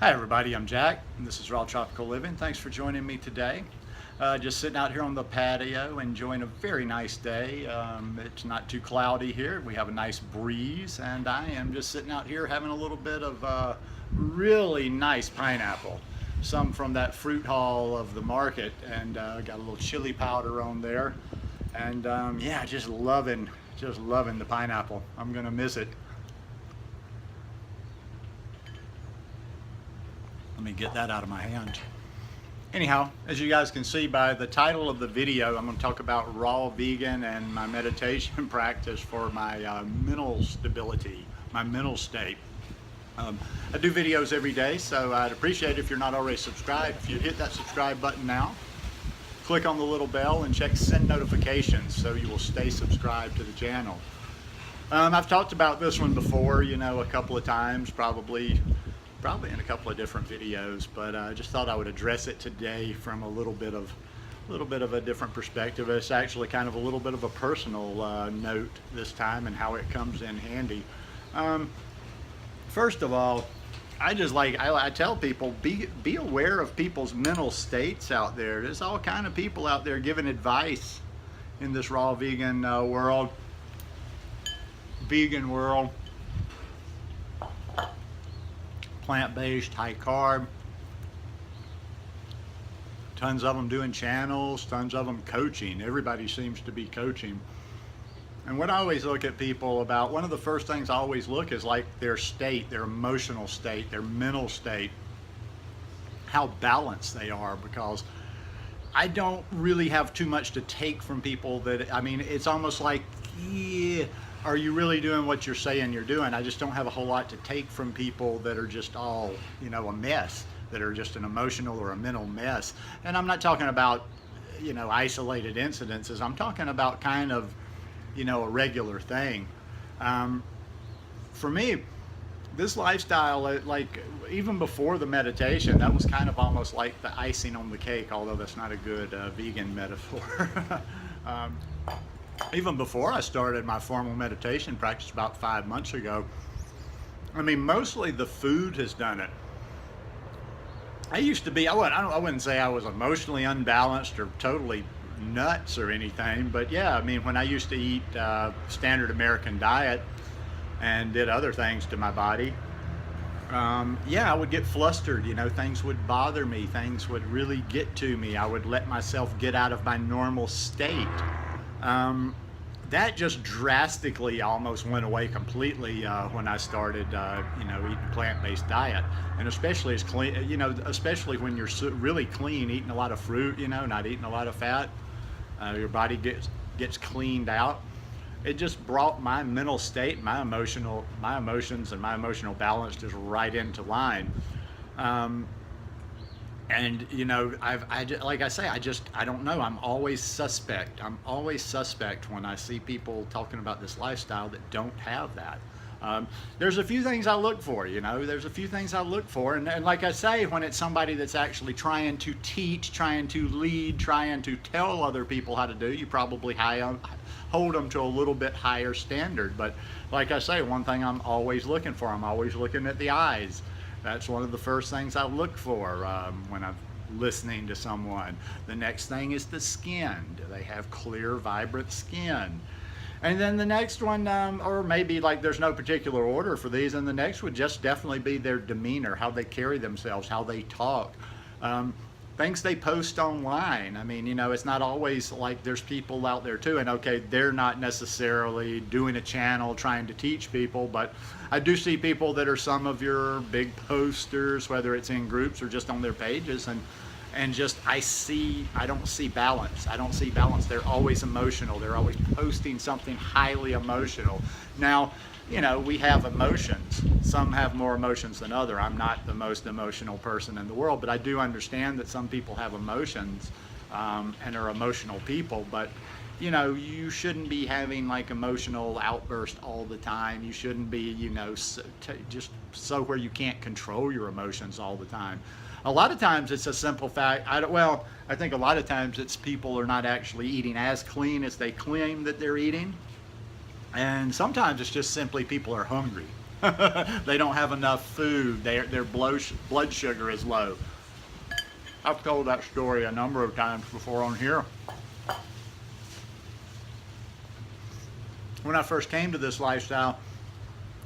Hi everybody, I'm Jack, and this is Raw Tropical Living. Thanks for joining me today. Just sitting out here on the patio, enjoying a very nice day. It's not too cloudy here. We have a nice breeze, and I am just sitting out here having a little bit of really nice pineapple. Some from that fruit hall of the market, and got a little chili powder on there. And yeah, just loving the pineapple. I'm gonna miss it. Let me get that out of my hand. Anyhow, as you guys can see by the title of the video, I'm going to talk about raw vegan and my meditation practice for my mental stability, my mental state. I do videos every day, so I'd appreciate it if you're not already subscribed. If you hit that subscribe button now, click on the little bell and check send notifications so you will stay subscribed to the channel. I've talked about this one before, you know, a couple of times, probably in a couple of different videos, but I just thought I would address it today from a little bit of a different perspective. It's actually kind of a little bit of a personal note this time and how it comes in handy. First of all, I tell people, be aware of people's mental states out there. There's all kind of people out there giving advice in this raw vegan world. Plant-based, high carb, tons of them doing channels, tons of them coaching. Everybody seems to be coaching. And what I always look at people about, one of the first things I always look is like their state, their emotional state, their mental state, how balanced they are, because I don't really have too much to take from people that, I mean, it's almost like, yeah, are you really doing what you're saying you're doing? I just don't have a whole lot to take from people that are just all, you know, a mess, that are just an emotional or a mental mess. And I'm not talking about, you know, isolated incidences. I'm talking about kind of, you know, a regular thing. For me, this lifestyle, like even before the meditation, that was kind of almost like the icing on the cake, although that's not a good vegan metaphor. Even before I started my formal meditation practice about 5 months ago, I mean, mostly the food has done it. I used to be, I wouldn't say I was emotionally unbalanced or totally nuts or anything, but yeah, I mean, when I used to eat standard American diet and did other things to my body, yeah, I would get flustered, you know, things would bother me, things would really get to me. I would let myself get out of my normal state. That just drastically almost went away completely when I started, you know, eating plant-based diet, and especially as clean, you know, especially when you're really clean, eating a lot of fruit, you know, not eating a lot of fat, your body gets cleaned out. It just brought my mental state, my emotions, and my emotional balance just right into line. And you know, like I say, I don't know. I'm always suspect. I'm always suspect when I see people talking about this lifestyle that don't have that. There's a few things I look for, you know. There's a few things I look for, and like I say, when it's somebody that's actually trying to teach, trying to lead, trying to tell other people how to do, you probably hold them to a little bit higher standard. But like I say, one thing I'm always looking for, I'm always looking at the eyes. That's one of the first things I look for when I'm listening to someone. The next thing is the skin. Do they have clear, vibrant skin? And then the next one, or maybe like there's no particular order for these, and the next would just definitely be their demeanor, how they carry themselves, how they talk. Things they post online. I mean, you know, it's not always like, there's people out there too, and okay, they're not necessarily doing a channel trying to teach people, but I do see people that are some of your big posters, whether it's in groups or just on their pages, and just I don't see balance. I don't see balance. They're always emotional. They're always posting something highly emotional. Now, you know, we have emotions. Some have more emotions than others. I'm not the most emotional person in the world, but I do understand that some people have emotions and are emotional people. But, you know, you shouldn't be having like emotional outbursts all the time. You shouldn't be, you know, just so where you can't control your emotions all the time. A lot of times it's a simple fact. I think a lot of times it's people are not actually eating as clean as they claim that they're eating. And sometimes it's just simply people are hungry. They don't have enough food. Their blood sugar is low. I've told that story a number of times before on here. When I first came to this lifestyle,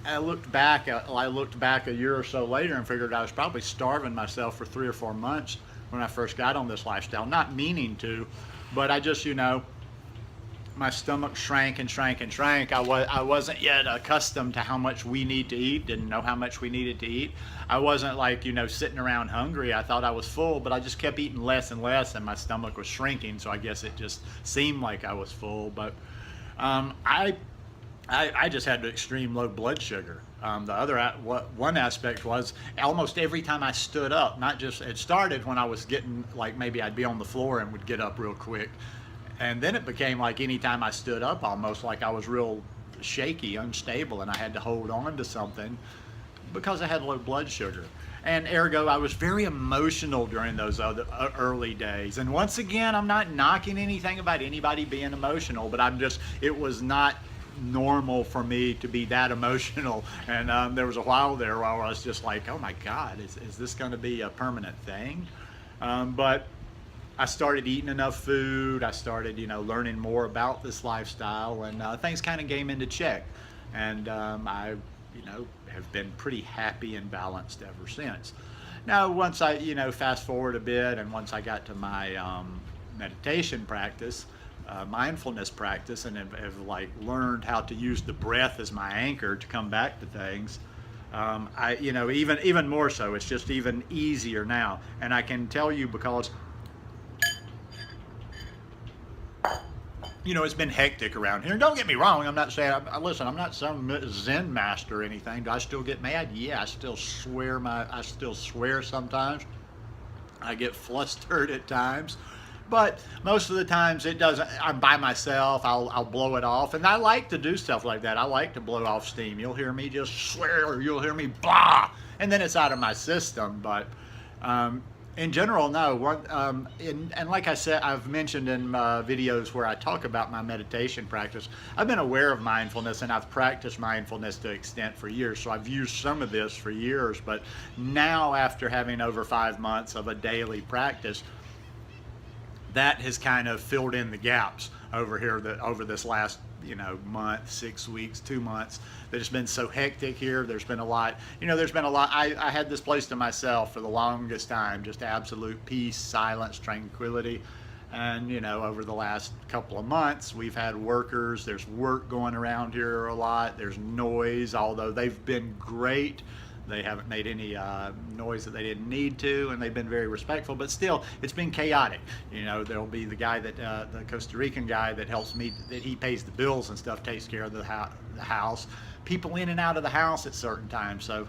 I looked back a year or so later and figured I was probably starving myself for 3 or 4 months when I first got on this lifestyle. Not meaning to, but I just, my stomach shrank and shrank and shrank. I wasn't yet accustomed to how much we need to eat, didn't know how much we needed to eat. I wasn't like, sitting around hungry. I thought I was full, but I just kept eating less and less, and my stomach was shrinking, so I guess it just seemed like I was full. But I just had extreme low blood sugar. One aspect was almost every time I stood up, it started when I was getting, like, maybe I'd be on the floor and would get up real quick. And then it became like anytime I stood up, almost like I was real shaky, unstable, and I had to hold on to something because I had low blood sugar. And ergo, I was very emotional during those early days. And once again, I'm not knocking anything about anybody being emotional, but it was not normal for me to be that emotional. And there was a while there where I was just like, oh my God, is this going to be a permanent thing? But I started eating enough food. I started, learning more about this lifestyle, and things kind of came into check. And I, have been pretty happy and balanced ever since. Now, once I, fast forward a bit, and once I got to my meditation practice, mindfulness practice, and have like learned how to use the breath as my anchor to come back to things. Even more so, it's just even easier now. And I can tell you because it's been hectic around here. Don't get me wrong. I'm not saying, listen, I'm not some Zen master or anything. Do I still get mad? Yeah, I still swear sometimes. I get flustered at times. But most of the times it doesn't. I'm by myself. I'll blow it off. And I like to do stuff like that. I like to blow off steam. You'll hear me just swear, or you'll hear me blah, and then it's out of my system. But in general, no. And like I said, I've mentioned in videos where I talk about my meditation practice, I've been aware of mindfulness, and I've practiced mindfulness to an extent for years. So I've used some of this for years. But now, after having over 5 months of a daily practice, that has kind of filled in the gaps over here over this last month, 6 weeks, 2 months, that it's been so hectic here. There's been a lot, I had this place to myself for the longest time, just absolute peace, silence, tranquility. And over the last couple of months, we've had workers. There's work going around here a lot. There's noise, although they've been great. They haven't made any noise that they didn't need to, and they've been very respectful. But still, it's been chaotic. There'll be the guy that the Costa Rican guy that helps me, that he pays the bills and stuff, takes care of the house. People in and out of the house at certain times. So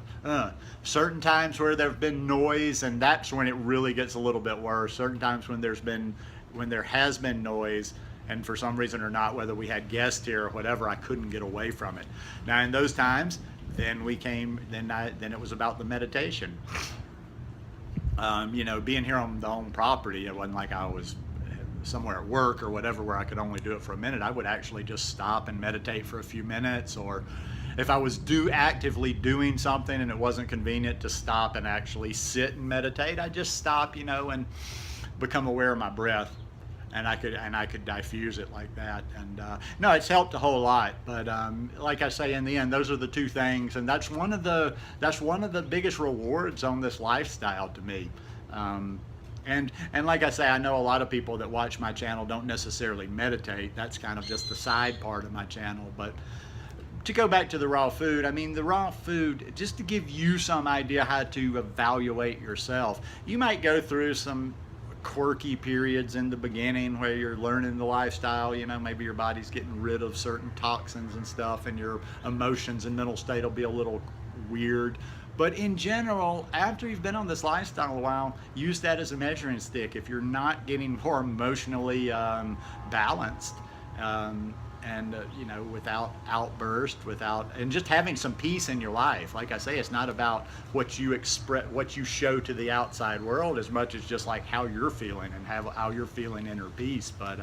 certain times where there've been noise, and that's when it really gets a little bit worse. Certain times when there has been noise, and for some reason or not, whether we had guests here or whatever, I couldn't get away from it. Now, in those times, then it was about the meditation. Being here on the own property, it wasn't like I was somewhere at work or whatever where I could only do it for a minute. I would actually just stop and meditate for a few minutes, or if I was actively doing something and it wasn't convenient to stop and actually sit and meditate, I'd just stop, and become aware of my breath. And I could diffuse it like that. And no, it's helped a whole lot. But like I say, in the end, those are the two things, and that's one of the biggest rewards on this lifestyle to me. And like I say, I know a lot of people that watch my channel don't necessarily meditate. That's kind of just the side part of my channel. But to go back to the raw food, the raw food, just to give you some idea how to evaluate yourself, you might go through some quirky periods in the beginning where you're learning the lifestyle. Maybe your body's getting rid of certain toxins and stuff, and your emotions and mental state will be a little weird. But in general, after you've been on this lifestyle a while, use that as a measuring stick. If you're not getting more emotionally balanced, and without outburst, and just having some peace in your life. Like I say, it's not about what you show to the outside world as much as just like how you're feeling and how you're feeling inner peace. But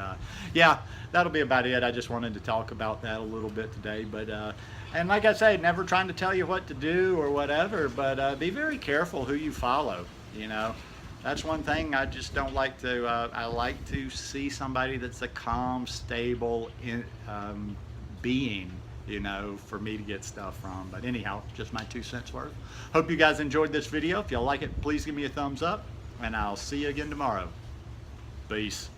yeah, that'll be about it. I just wanted to talk about that a little bit today. But And like I say, never trying to tell you what to do or whatever, but be very careful who you follow. You know, that's one thing I just don't like to. I like to see somebody that's a calm, stable being. You know, for me to get stuff from. But anyhow, just my 2 cents worth. Hope you guys enjoyed this video. If y'all like it, please give me a thumbs up, and I'll see you again tomorrow. Peace.